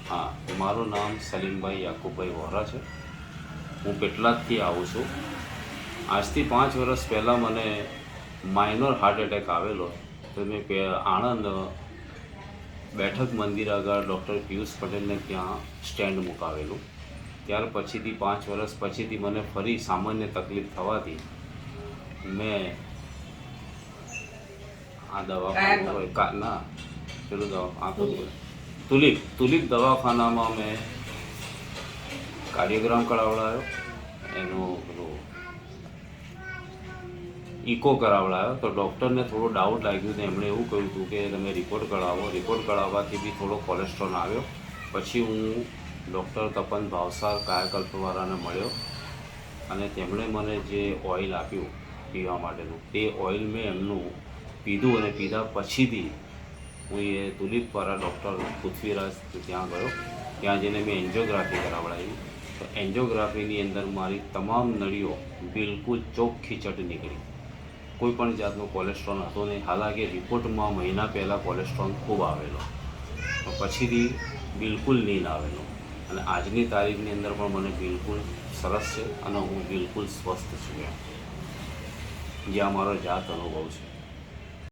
હા, મારું નામ સલીમભાઈ યાકુબભાઈ વોરા છે. હું પેટલાદથી આવું છું. આજથી 5 વર્ષ પહેલાં મને માઇનોર હાર્ટ એટેક આવેલો. તો મેં આણંદ બેઠક મંદિર આગળ ડૉક્ટર પિયુષ પટેલને ત્યાં સ્ટેન્ડ મુકાવેલું. ત્યાર પછીથી 5 વર્ષ પછીથી મને ફરી સામાન્ય તકલીફ થવાથી મેં આ દવાખાનું ના પેલું દવા તુલિપ દવાખાનામાં મેં કાર્ડિયોગ્રામ કરાવડાવ્યો, એનું પેલું ઇકો કરાવડાવ્યો. તો ડૉક્ટરને થોડો ડાઉટ લાગ્યો ને એમણે એવું કહ્યું હતું કે તમે રિપોર્ટ કઢાવો. રિપોર્ટ કઢાવવાથી બી થોડો કોલેસ્ટ્રોલ આવ્યો. પછી હું ડૉક્ટર તપન ભાવસાર કાયાકલ્પવાળાને મળ્યો અને તેમણે મને જે ઓઇલ આપ્યું પીવા માટેનું, તે ઓઇલ મેં એમનું પીધું અને પીધા પછીથી હું એ તુલિપવાળા ડૉક્ટર પૃથ્વીરાજ ત્યાં ગયો. ત્યાં જઈને મેં એન્જિયોગ્રાફી કરાવડાવી. તો એન્જિયોગ્રાફીની અંદર મારી તમામ નળીઓ બિલકુલ ચોખ્ખી ચટ નીકળી. કોઈ પણ જાતનો કોલેસ્ટ્રોલ હતો નહીં. હાલાકી રિપોર્ટમાં મહિના પહેલાં કોલેસ્ટ્રોલ ખૂબ આવેલો, પછીથી બિલકુલ નહીં આવેલો. અને આજની તારીખની અંદર પણ મને બિલકુલ સરસ છે અને હું બિલકુલ સ્વસ્થ છું. જે આ મારો જાત અનુભવ છે.